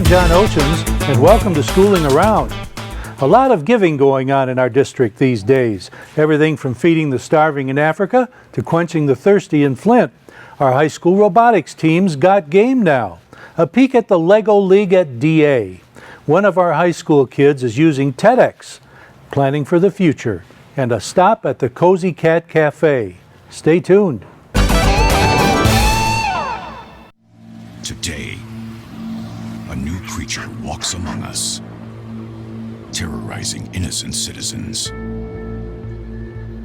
John Ochins, and welcome to Schooling Around. A lot of giving going on in our district these days. Everything from feeding the starving in Africa to quenching the thirsty in Flint. Our high school robotics teams got game now. A peek at the Lego League at DA. One of our high school kids is using TEDx, planning for the future, and a stop at the Cozy Cat Cafe. Stay tuned. Today, a new creature walks among us, terrorizing innocent citizens.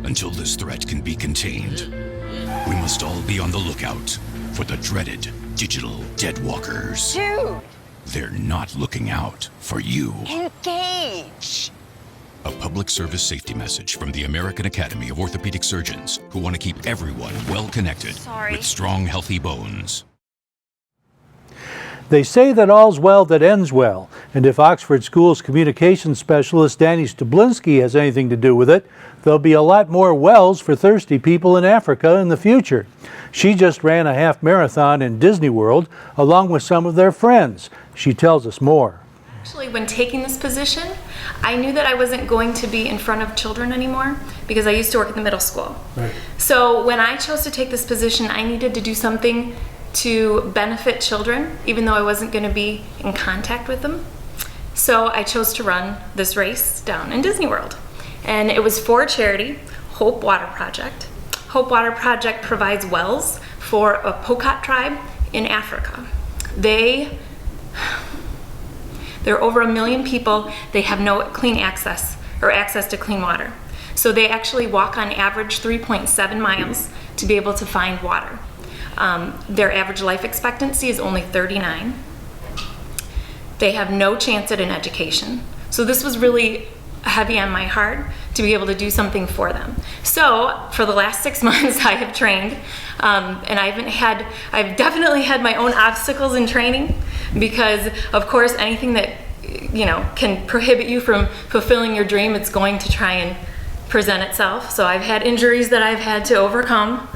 Until this threat can be contained, we must all be on the lookout for the dreaded digital deadwalkers. Dude! They're not looking out for you. Engage! A public service safety message from the American Academy of Orthopedic Surgeons, who want to keep everyone well connected with strong, healthy bones. They say that all's well that ends well, and if Oxford Schools communications specialist Danny Stublinsky has anything to do with it, there'll be a lot more wells for thirsty people in Africa in the future. She just ran a half marathon in Disney World along with some of their friends. She tells us more. Actually, when taking this position, I knew that I wasn't going to be in front of children anymore because I used to work at the middle school. Right. So when I chose to take this position, I needed to do something to benefit children, even though I wasn't going to be in contact with them. So I chose to run this race down in Disney World. And it was for a charity, Hope Water Project. Hope Water Project provides wells for a Pokot tribe in Africa. There are over 1 million people. They have no clean access or access to clean water. So they actually walk on average 3.7 miles to be able to find water. Their average life expectancy is only 39. They have no chance at an education. So this was really heavy on my heart to be able to do something for them. So for the last 6 months I have trained, and I've definitely had my own obstacles in training, because of course anything that can prohibit you from fulfilling your dream, it's going to try and present itself. So I've had injuries that I've had to overcome.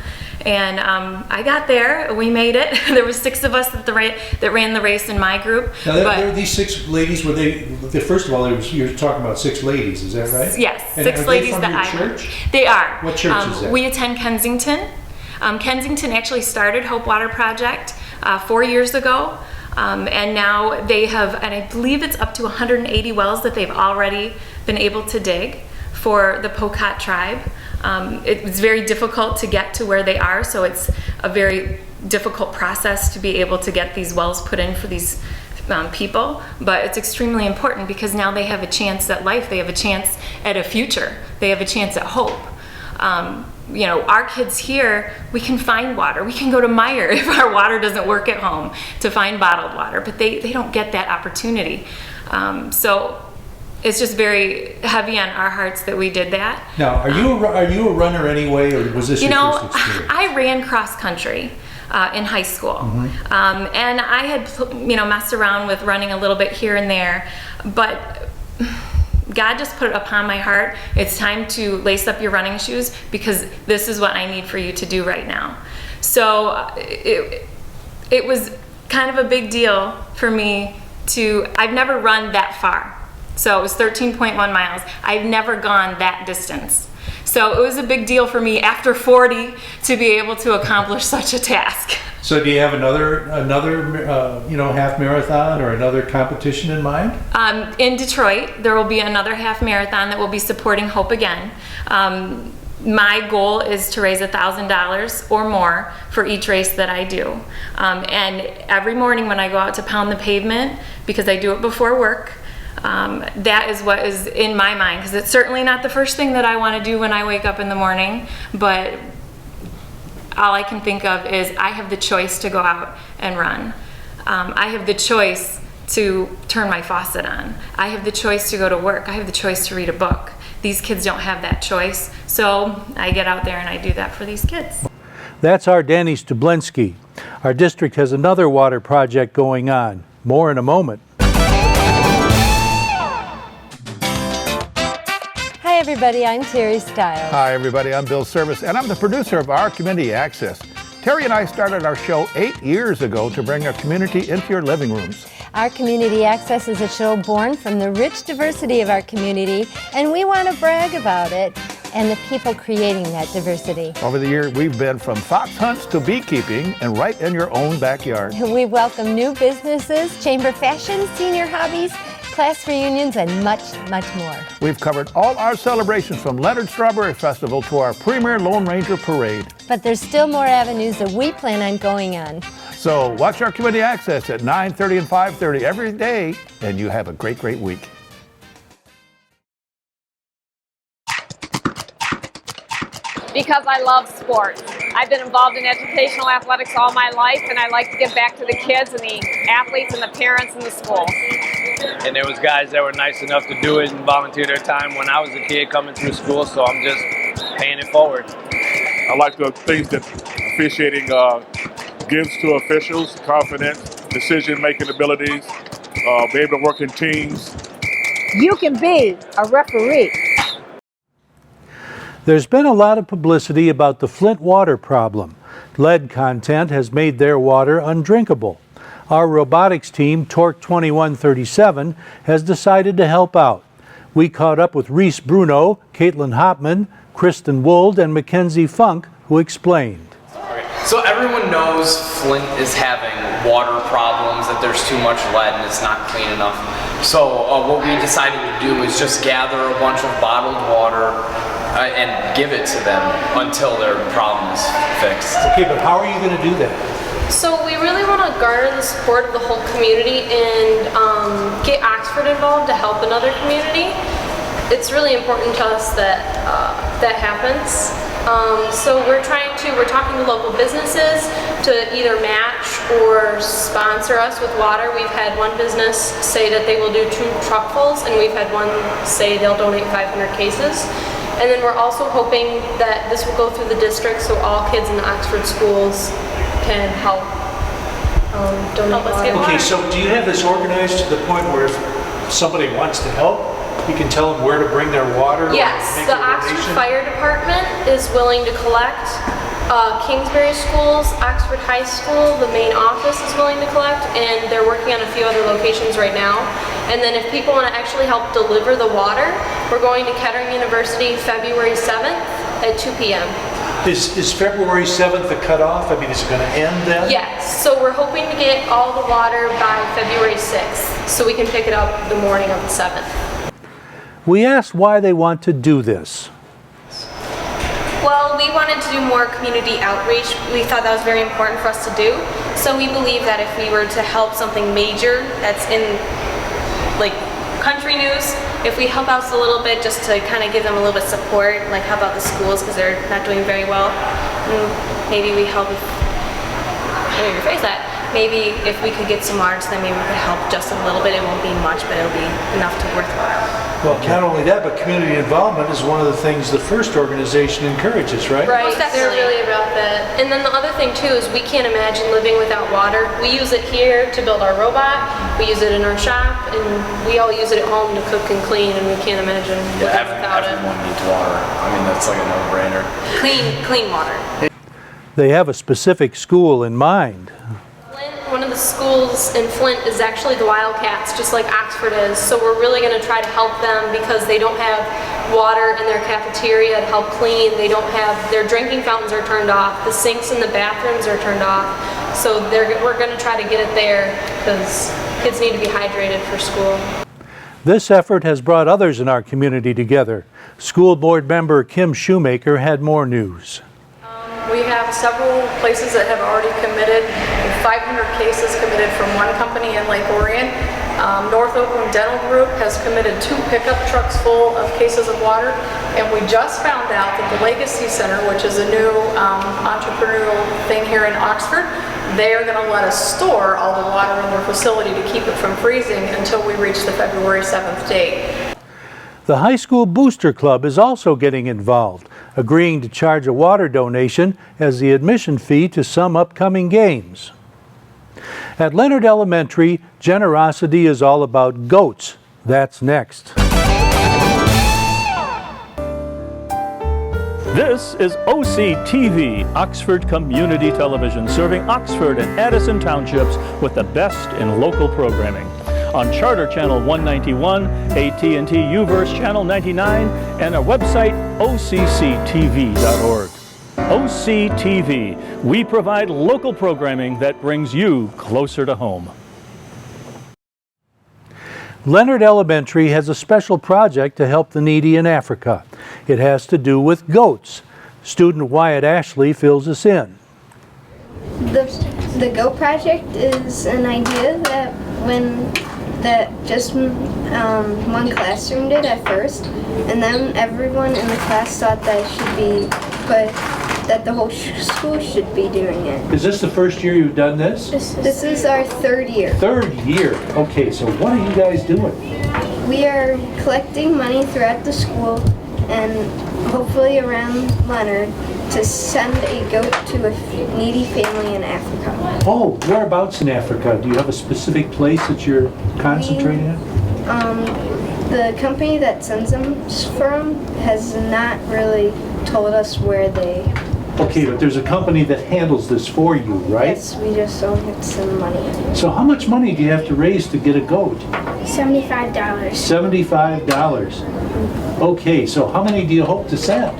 And I got there. We made it. There was 6 of us that ran the race in my group. Now, there were these 6 ladies. Were they? First of all, you're talking about 6 ladies. Is that right? Yes, and 6 ladies that I. Church? They are. What church is that? We attend Kensington. Kensington actually started Hope Water Project 4 years ago, and now they have, and I believe it's up to 180 wells that they've already been able to dig for the Pokot tribe. It was very difficult to get to where they are, so it's a very difficult process to be able to get these wells put in for these people, but it's extremely important because now they have a chance at life, they have a chance at a future, they have a chance at hope. Our kids here, we can find water. We can go to Meijer if our water doesn't work at home to find bottled water, but they don't get that opportunity. So it's just very heavy on our hearts that we did that. Now, are you a runner anyway, or was this your first experience? I ran cross country in high school, and I had messed around with running a little bit here and there, but God just put it upon my heart. It's time to lace up your running shoes because this is what I need for you to do right now. So it was kind of a big deal for me I've never run that far. So it was 13.1 miles. I've never gone that distance. So it was a big deal for me after 40 to be able to accomplish such a task. So do you have another half marathon or another competition in mind? In Detroit, there will be another half marathon that will be supporting Hope again. My goal is to raise $1,000 or more for each race that I do. And every morning when I go out to pound the pavement, because I do it before work, that is what is in my mind, because it's certainly not the first thing that I want to do when I wake up in the morning, but all I can think of is I have the choice to go out and run. I have the choice to turn my faucet on. I have the choice to go to work. I have the choice to read a book. These kids don't have that choice, so I get out there and I do that for these kids. That's our Danny Stublinsky. Our district has another water project going on. More in a moment. Hi everybody, I'm Terry Stiles. Hi everybody, I'm Bill Service, and I'm the producer of Our Community Access. Terry and I started our show 8 years ago to bring our community into your living rooms. Our Community Access is a show born from the rich diversity of our community, and we want to brag about it and the people creating that diversity. Over the year, we've been from fox hunts to beekeeping and right in your own backyard. We welcome new businesses, chamber fashion, senior hobbies, class reunions, and much, much more. We've covered all our celebrations from Leonard Strawberry Festival to our premier Lone Ranger Parade. But there's still more avenues that we plan on going on. So watch our Community Access at 9:30 and 5:30 every day, and you have a great, great week. Because I love sports. I've been involved in educational athletics all my life, and I like to give back to the kids and the athletes and the parents and the school. And there was guys that were nice enough to do it and volunteer their time when I was a kid coming through school, so I'm just paying it forward. I like the things that officiating gives to officials: confidence, decision-making abilities, be able to work in teams. You can be a referee. There's been a lot of publicity about the Flint water problem. Lead content has made their water undrinkable. Our robotics team, Torque 2137, has decided to help out. We caught up with Reese Bruno, Caitlin Hopman, Kristen Wold, and Mackenzie Funk, who explained. So everyone knows Flint is having water problems, that there's too much lead and it's not clean enough. So what we decided to do is just gather a bunch of bottled water and give it to them until their problem is fixed. Okay, but how are you going to do that? So we really want to garner the support of the whole community and get Oxford involved to help another community. It's really important to us that that happens. So we're talking to local businesses to either match or sponsor us with water. We've had one business say that they will do 2 truckfuls, and we've had one say they'll donate 500 cases. And then we're also hoping that this will go through the district so all kids in the Oxford schools can help donate water. Okay, so do you have this organized to the point where if somebody wants to help, you can tell them where to bring their water? Yes, the Oxford Fire Department is willing to collect. Kingsbury Schools, Oxford High School, the main office is willing to collect, and they're working on a few other locations right now. And then if people want to actually help deliver the water, we're going to Kettering University February 7th at 2 p.m. Is February 7th the cutoff? I mean, is it going to end then? Yes, so we're hoping to get all the water by February 6th, so we can pick it up the morning of the 7th. We asked why they want to do this. Well, we wanted to do more community outreach. We thought that was very important for us to do. So we believe that if we were to help something major that's in like country news, if we help out a little bit just to kind of give them a little bit of support, like how about the schools because they're not doing very well, maybe we help, maybe rephrase that, maybe if we could get some water to them, maybe we could help just a little bit. It won't be much, but it'll be enough to worthwhile. Well, not only that, but community involvement is one of the things the FIRST organization encourages, right? Right, they're really about that. And then the other thing too is we can't imagine living without water. We use it here to build our robot, we use it in our shop, and we all use it at home to cook and clean, and we can't imagine living without it. Everyone needs water. I mean, that's like a no-brainer. Clean water. They have a specific school in mind. One of the schools in Flint is actually the Wildcats, just like Oxford is. So we're really going to try to help them because they don't have water in their cafeteria to help clean. They don't have, their drinking fountains are turned off. The sinks in the bathrooms are turned off. So we're going to try to get it there because kids need to be hydrated for school. This effort has brought others in our community together. School board member Kim Shoemaker had more news. We have several places that have already committed, 500 cases committed from one company in Lake Orion. North Oakland Dental Group has committed 2 pickup trucks full of cases of water. And we just found out that the Legacy Center, which is a new entrepreneurial thing here in Oxford, they are going to let us store all the water in their facility to keep it from freezing until we reach the February 7th date. The High School Booster Club is also getting involved, agreeing to charge a water donation as the admission fee to some upcoming games. At Leonard Elementary, generosity is all about goats. That's next. This is OCTV, Oxford Community Television, serving Oxford and Addison Townships with the best in local programming. On Charter Channel 191, AT&T UVerse Channel 99, and our website, OCCTV.org. OCTV, we provide local programming that brings you closer to home. Leonard Elementary has a special project to help the needy in Africa. It has to do with goats. Student Wyatt Ashley fills us in. The Goat Project is an idea that just one classroom did at first, and then everyone in the class thought that it should be, but that the whole school should be doing it. Is this the first year you've done this? This is our third year. Third year. Okay, so what are you guys doing? We are collecting money throughout the school and hopefully around Leonard to send a goat to a needy family in Africa. Oh, whereabouts in Africa? Do you have a specific place that you're concentrating at? The company that sends them from has not really told us where they... Okay, but there's a company that handles this for you, right? Yes, we just don't have to send money. So how much money do you have to raise to get a goat? $75. $75. Okay, so how many do you hope to send?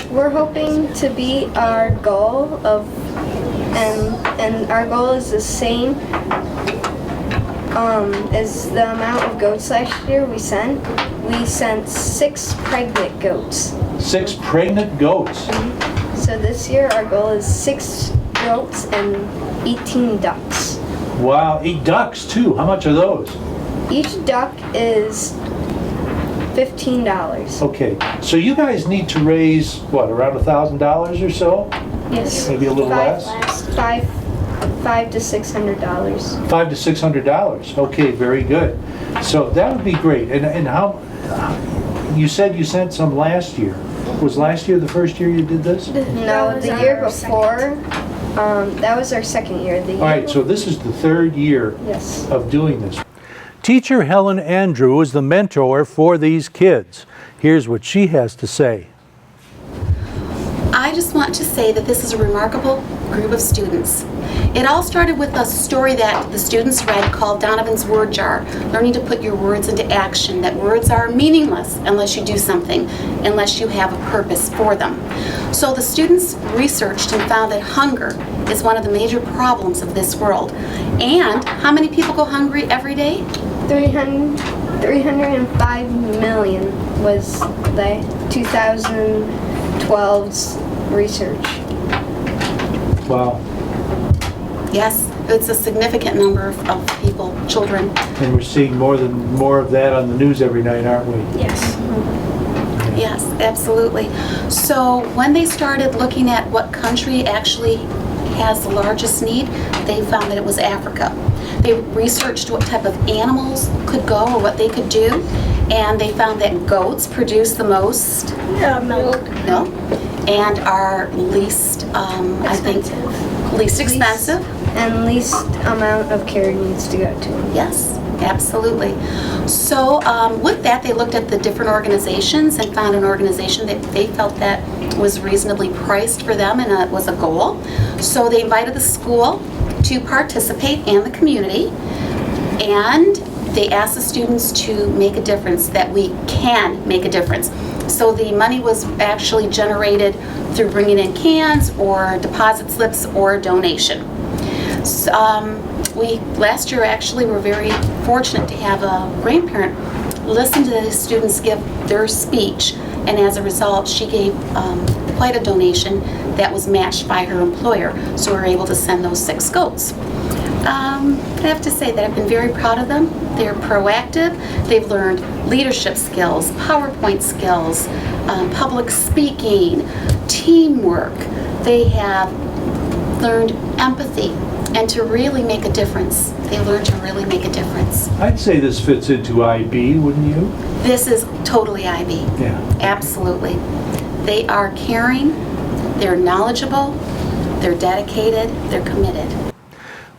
We're hoping to beat our goal of, and our goal is the same as the amount of goats last year we sent. We sent 6 pregnant goats. 6 pregnant goats? So this year our goal is 6 goats and 18 ducks. Wow, 8 ducks too. How much are those? Each duck is $15. Okay, so you guys need to raise, what, around $1,000 or so? Yes. Maybe a little less? $500 to $600. $500 to $600. Okay, very good. So that would be great. And how, you said you sent some last year. Was last year the first year you did this? No, the year before, that was our second year. All right, so this is the third year Yes. of doing this. Teacher Helen Andrew is the mentor for these kids. Here's what she has to say. I just want to say that this is a remarkable group of students. It all started with a story that the students read called Donovan's Word Jar, learning to put your words into action, that words are meaningless unless you do something, unless you have a purpose for them. So the students researched and found that hunger is one of the major problems of this world. And how many people go hungry every day? 305 million was the 2012's research. Wow. Yes, it's a significant number of people, children. And we're seeing more of that on the news every night, aren't we? Yes. Yes, absolutely. So when they started looking at what country actually has the largest need, they found that it was Africa. They researched what type of animals could go or what they could do, and they found that goats produce the most milk and are least, least expensive. And least amount of care needs to go to them. Yes, absolutely. So with that, they looked at the different organizations and found an organization that they felt that was reasonably priced for them and it was a goal. So they invited the school to participate and the community, and they asked the students to make a difference, that we can make a difference. So the money was actually generated through bringing in cans or deposit slips or donation. So, last year actually were very fortunate to have a grandparent listen to the students give their speech, and as a result she gave quite a donation that was matched by her employer, so we were able to send those 6 goats. I have to say that I've been very proud of them. They're proactive. They've learned leadership skills, PowerPoint skills, public speaking, teamwork. They have learned empathy and to really make a difference. They learned to really make a difference. I'd say this fits into IB, wouldn't you? This is totally IB. Yeah. Absolutely. They are caring, they're knowledgeable, they're dedicated, they're committed.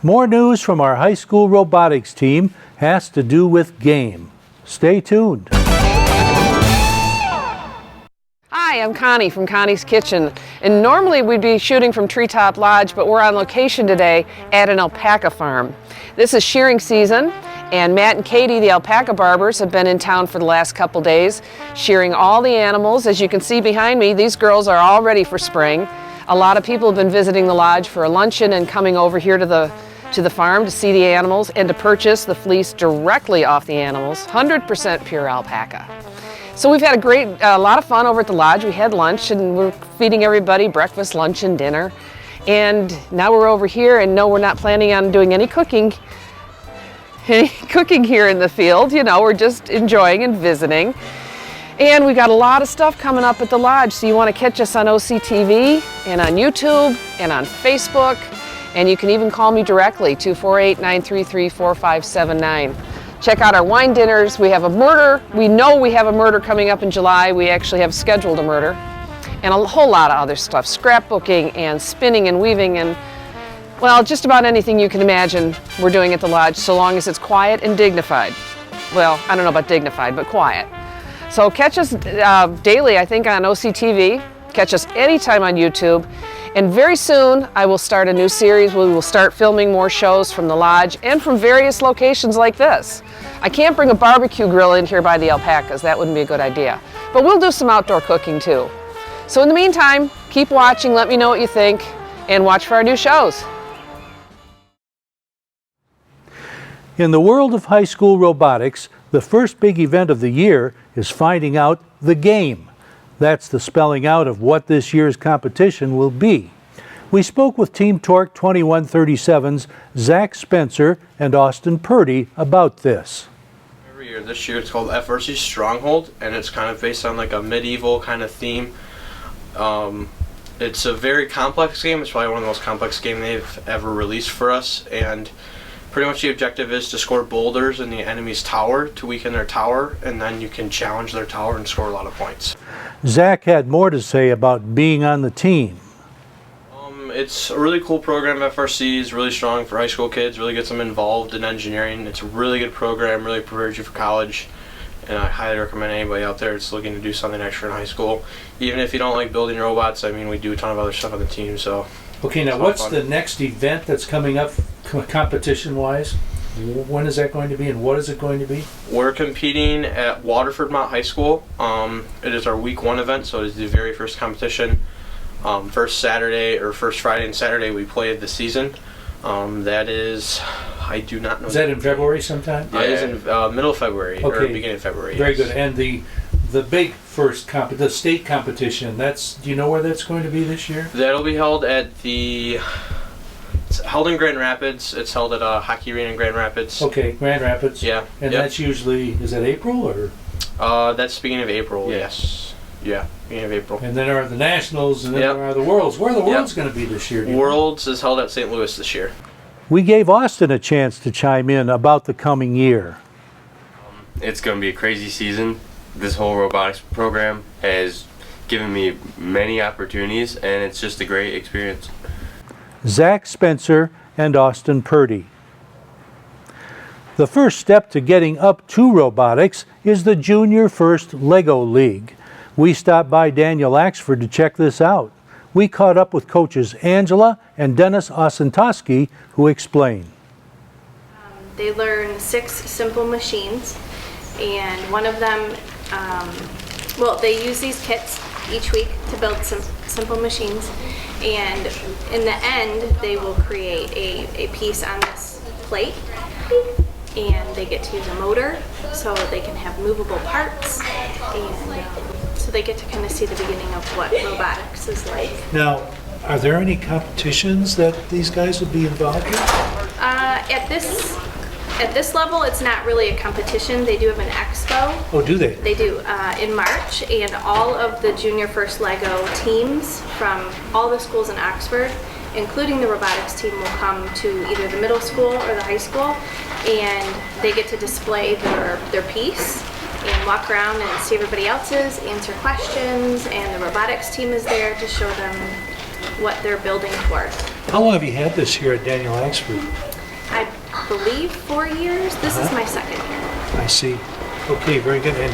More news from our high school robotics team has to do with game. Stay tuned. Hi, Hi, I'm Connie from Connie's Kitchen, and normally we'd be shooting from Treetop Lodge, but we're on location today at an alpaca farm. This is shearing season, and Matt and Katie, the alpaca barbers, have been in town for the last couple days, shearing all the animals. As you can see behind me, these girls are all ready for spring. A lot of people have been visiting the lodge for a luncheon and coming over here to the farm to see the animals and to purchase the fleece directly off the animals, 100% pure alpaca. So we've had a lot of fun over at the lodge. We had lunch and we're feeding everybody breakfast, lunch, and dinner. And now we're over here, and no, we're not planning on doing any cooking here in the field. You know, we're just enjoying and visiting. And we got a lot of stuff coming up at the lodge, so you want to catch us on OCTV and on YouTube and on Facebook. And you can even call me directly, 248-933-4579. Check out our wine dinners. We have a murder. We know we have a murder coming up in July. We actually have scheduled a murder. And a whole lot of other stuff, scrapbooking and spinning and weaving and, well, just about anything you can imagine we're doing at the lodge, so long as it's quiet and dignified. Well, I don't know about dignified, but quiet. So catch us daily, I think, on OCTV. Catch us anytime on YouTube. And very soon, I will start a new series. We will start filming more shows from the lodge and from various locations like this. I can't bring a barbecue grill in here by the alpacas. That wouldn't be a good idea. But we'll do some outdoor cooking too. So in the meantime, keep watching, let me know what you think, and watch for our new shows. In the world of high school robotics, the first big event of the year is finding out the game. That's the spelling out of what this year's competition will be. We spoke with Team Torque 2137's Zach Spencer and Austin Purdy about this. Every year, this year it's called FRC Stronghold, and it's kind of based on like a medieval kind of theme. It's a very complex game. It's probably one of the most complex games they've ever released for us, and pretty much the objective is to score boulders in the enemy's tower to weaken their tower, and then you can challenge their tower and score a lot of points. Zach had more to say about being on the team. It's a really cool program. FRC is really strong for high school kids, really gets them involved in engineering. It's a really good program, really prepares you for college, and I highly recommend anybody out there that's looking to do something extra in high school. Even if you don't like building robots, I mean, we do a ton of other stuff on the team, so. Okay, now what's the next event that's coming up competition-wise? When is that going to be, and what is it going to be? We're competing at Waterford Mount High School. It is our week 1 event, so it is the very first competition. First Friday and Saturday we play the season. That is, I do not know. Is that in February sometime? It is in middle of February, or beginning of February. Very yes. good. And the big first the state competition, do you know where that's going to be this year? That'll be held at it's held in Grand Rapids. It's held at a hockey arena in Grand Rapids. Okay, Grand Rapids. Yeah. And that's usually, is that April or? That's beginning of April, yes. Yeah, beginning of April. And then there are the Nationals, and then there are the Worlds. Where are the Worlds going to be this year? Worlds is held at St. Louis this year. We gave Austin a chance to chime in about the coming year. It's going to be a crazy season. This whole robotics program has given me many opportunities, and it's just a great experience. Zach Spencer and Austin Purdy. The first step to getting up to robotics is the Junior First Lego League. We stopped by Daniel Axford to check this out. We caught up with coaches Angela and Dennis Osentowski, who explain. They learn 6 simple machines, and one of them, they use these kits each week to build some simple machines, and in the end they will create a piece on this plate, and they get to use a motor so they can have movable parts, and so they get to kind of see the beginning of what robotics is like. Now, are there any competitions that these guys would be involved in? At this level, it's not really a competition. They do have an expo. Oh, do they? They do in March, and all of the Junior First Lego teams from all the schools in Oxford, including the robotics team, will come to either the middle school or the high school, and they get to display their piece and walk around and see everybody else's, answer questions, and the robotics team is there to show them what they're building toward. How long have you had this here at Daniel Axford? I believe 4 years. This is my second year. I see. Okay, very good. And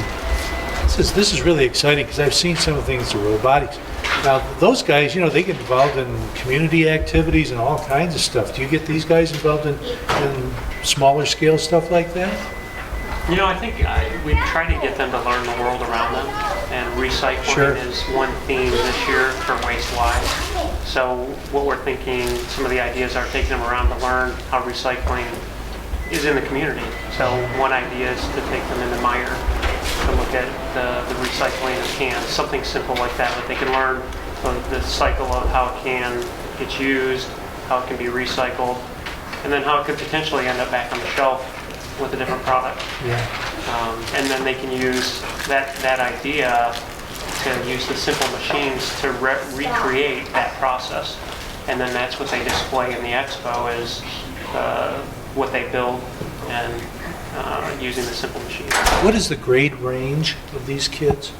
This is really exciting because I've seen some of the things in robotics. Now, those guys, you know, they get involved in community activities and all kinds of stuff. Do you get these guys involved in smaller scale stuff like that? You know, I think we try to get them to learn the world around them, and recycling is one theme this year for WasteWise. So what we're thinking, some of the ideas are taking them around to learn how recycling is in the community. So one idea is to take them into Meyer to look at the recycling of cans, something simple like that they can learn the cycle of how a can gets used, how it can be recycled, and then how it could potentially end up back on the shelf with a different product. And then they can use that idea to use the simple machines to recreate that process. And then that's what they display in the expo is what they build and using the simple machines. What is the grade range of these kids?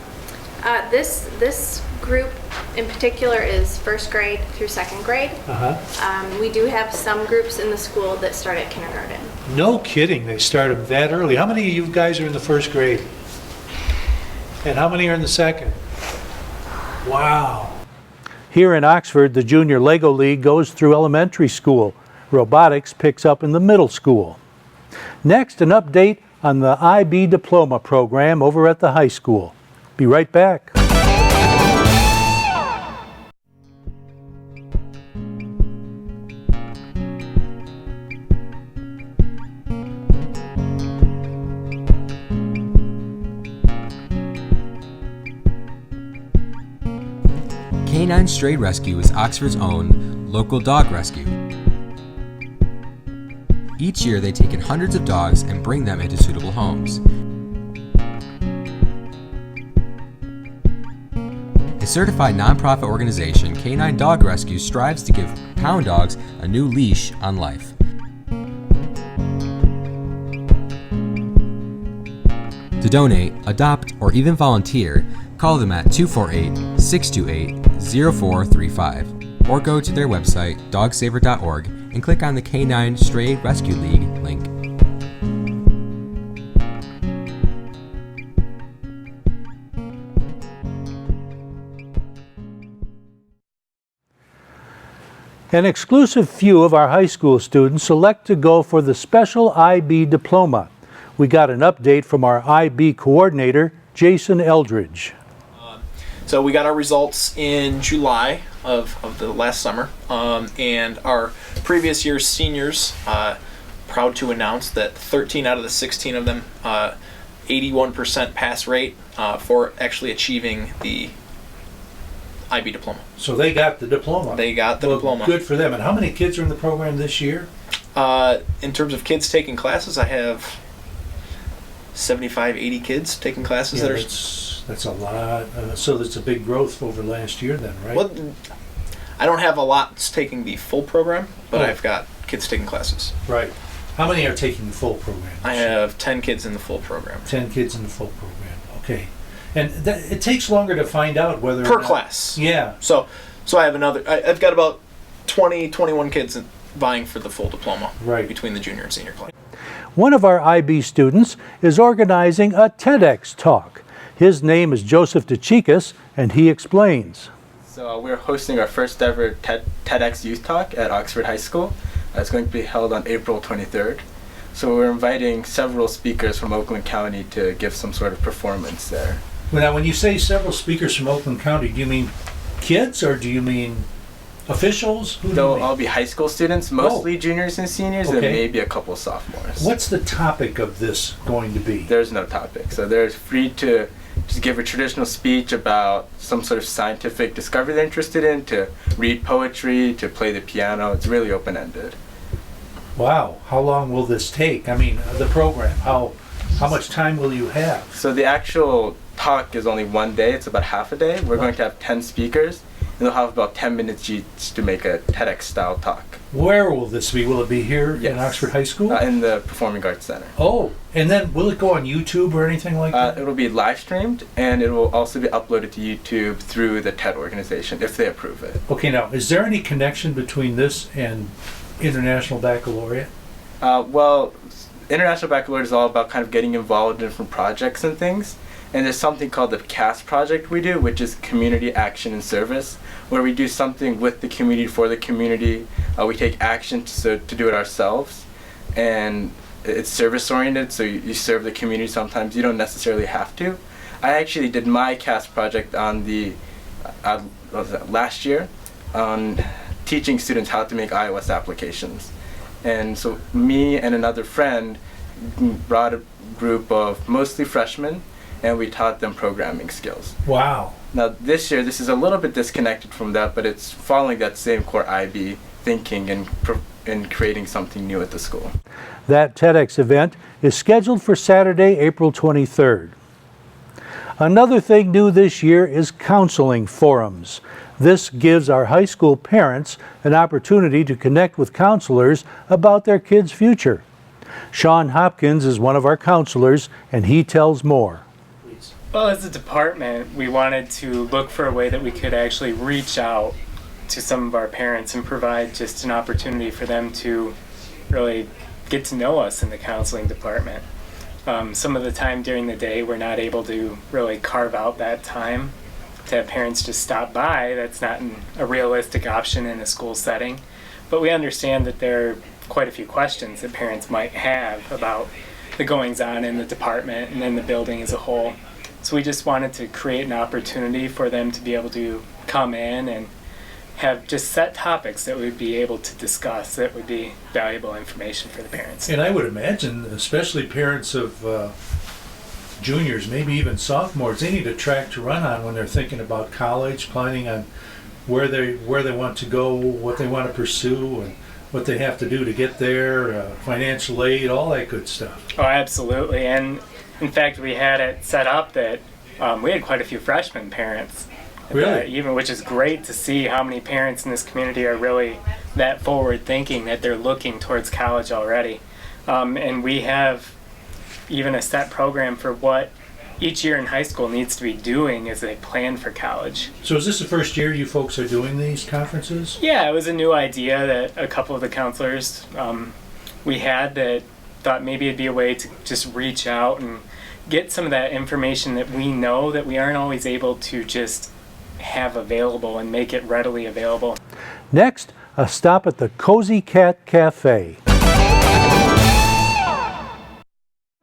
This group in particular is first grade through second grade. We do have some groups in the school that start at kindergarten. No kidding, they start them that early. How many of you guys are in the first grade? And how many are in the second? Wow. Here in Oxford, the Junior Lego League goes through elementary school. Robotics picks up in the middle school. Next, an update on the IB Diploma program over at the high school. Be right back. Canine Stray Rescue is Oxford's own local dog rescue. Each year they take in hundreds of dogs and bring them into suitable homes. A certified nonprofit organization, Canine Dog Rescue strives to give pound dogs a new leash on life. To donate, adopt, or even volunteer, call them at 248-628-0435 or go to their website, dogsaver.org, and click on the Canine Stray Rescue League link. An exclusive few of our high school students select to go for the special IB diploma. We got an update from our IB coordinator, Jason Eldridge. So we got our results in July of the last summer, and our previous year's seniors, proud to announce that 13 out of the 16 of them, 81% pass rate for actually achieving the IB diploma. So they got the diploma. They got the diploma. Good for them. And how many kids are in the program this year? In terms of kids taking classes, I have 75, 80 kids taking classes. Yeah, that's a lot. So that's a big growth over last year then, right? Well, I don't have a lot taking the full program, but I've got kids taking classes. Right. How many are taking the full program? I have 10 kids in the full program. 10 kids in the full program. Okay. And it takes longer to find out whether per class. Yeah. So I have I've got about 20, 21 kids vying for the full diploma. Right. Between the junior and senior class. One of our IB students is organizing a TEDx talk. His name is Joseph DeChikas, and he explains. So we're hosting our first ever TEDx Youth Talk at Oxford High School. It's going to be held on April 23rd. So we're inviting several speakers from Oakland County to give some sort of performance there. Now, when you say several speakers from Oakland County, do you mean kids or do you mean officials? Who They'll all be high school students, mostly juniors and seniors, and maybe a couple sophomores. What's the topic of this going to be? There's no topic. So they're free to just give a traditional speech about some sort of scientific discovery they're interested in, to read poetry, to play the piano. It's really open-ended. Wow. How long will this take? I mean, the program, how much time will you have? So the actual talk is only one day. It's about half a day. We're going to have 10 speakers, and they'll have about 10 minutes each to make a TEDx-style talk. Where will this be? Will it be here in Oxford High School? In the Performing Arts Center. Oh, and then will it go on YouTube or anything like that? It will be live streamed, and it will also be uploaded to YouTube through the TED organization if they approve it. Okay, now, is there any connection between this and International Baccalaureate? Well, International Baccalaureate is all about kind of getting involved in different projects and things. And there's something called the CAST project we do, which is Community Action and Service, where we do something with the community for the community. We take action to do it ourselves. And it's service oriented, so you serve the community sometimes. You don't necessarily have to. I actually did my CAST project on last year on teaching students how to make iOS applications. And so me and another friend brought a group of mostly freshmen, and we taught them programming skills. Wow. Now this year, this is a little bit disconnected from that, but it's following that same core IB thinking and creating something new at the school. That TEDx event is scheduled for Saturday, April 23rd. Another thing new this year is counseling forums. This gives our high school parents an opportunity to connect with counselors about their kids' future. Sean Hopkins is one of our counselors, and he tells more. Well, as a department, we wanted to look for a way that we could actually reach out to some of our parents and provide just an opportunity for them to really get to know us in the counseling department. Some of the time during the day, we're not able to really carve out that time to have parents just stop by. That's not a realistic option in a school setting. But we understand that there are quite a few questions that parents might have about the goings-on in the department and in the building as a whole. So we just wanted to create an opportunity for them to be able to come in and have just set topics that we'd be able to discuss that would be valuable information for the parents. And I would imagine, especially parents of juniors, maybe even sophomores, they need a track to run on when they're thinking about college, planning on where they want to go, what they want to pursue, and what they have to do to get there, financial aid, all that good stuff. Oh, absolutely. And in fact, we had it set up that we had quite a few freshman parents. Really? Even, which is great to see how many parents in this community are really that forward thinking that they're looking towards college already. And we have even a set program for what each year in high school needs to be doing as they plan for college. So is this the first year you folks are doing these conferences? Yeah, it was a new idea that a couple of the counselors we had that thought maybe it'd be a way to just reach out and get some of that information that we know that we aren't always able to just have available and make it readily available. Next, a stop at the Cozy Cat Cafe.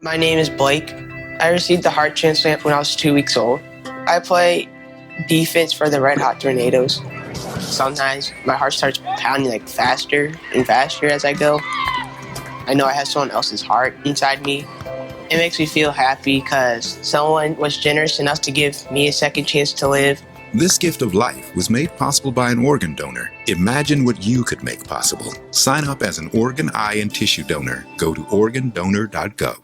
My name is Blake. I received the heart transplant when I was 2 weeks old. I play defense for the Red Hot Tornadoes. Sometimes my heart starts pounding like faster and faster as I go. I know I have someone else's heart inside me. It makes me feel happy because someone was generous enough to give me a second chance to live. This gift of life was made possible by an organ donor. Imagine what you could make possible. Sign up as an organ, eye, and tissue donor. Go to organdonor.gov.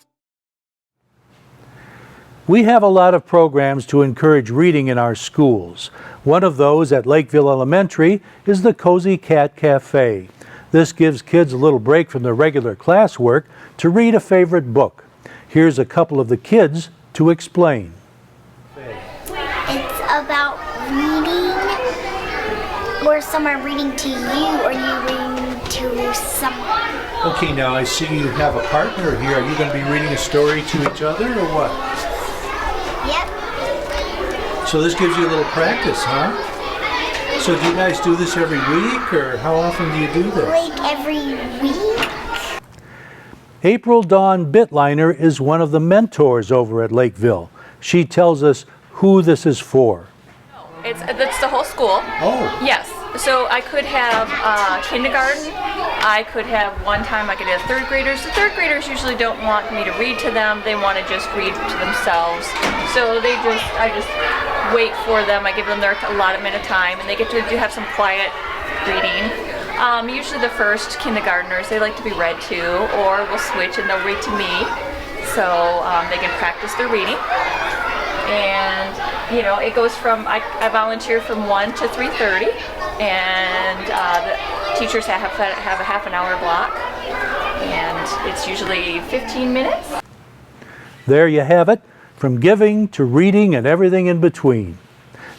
We have a lot of programs to encourage reading in our schools. One of those at Lakeville Elementary is the Cozy Cat Cafe. This gives kids a little break from their regular classwork to read a favorite book. Here's a couple of the kids to explain. It's about reading, or some are reading to you, or you reading to someone. Okay, now I see you have a partner here. Are you going to be reading a story to each other or what? Yep. So this gives you a little practice, huh? So do you guys do this every week, or how often do you do this? Like every week. April Dawn Bitliner is one of the mentors over at Lakeville. She tells us who this is for. It's the whole school. Oh. Yes. So I could have kindergarten. I could have one time I could have third graders. The third graders usually don't want me to read to them. They want to just read to themselves. So I just wait for them. I give them their allotment of time, and they get to have some quiet reading. Usually the first kindergartners, they like to be read to, or we'll switch and they'll read to me. So they can practice their reading. And it goes from, I volunteer from 1 to 3:30, and the teachers have a half an hour block, and it's usually 15 minutes. There you have it, from giving to reading and everything in between.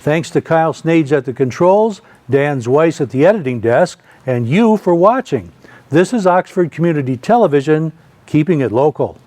Thanks to Kyle Snades at the controls, Dan Zweiss at the editing desk, and you for watching. This is Oxford Community Television, keeping it local.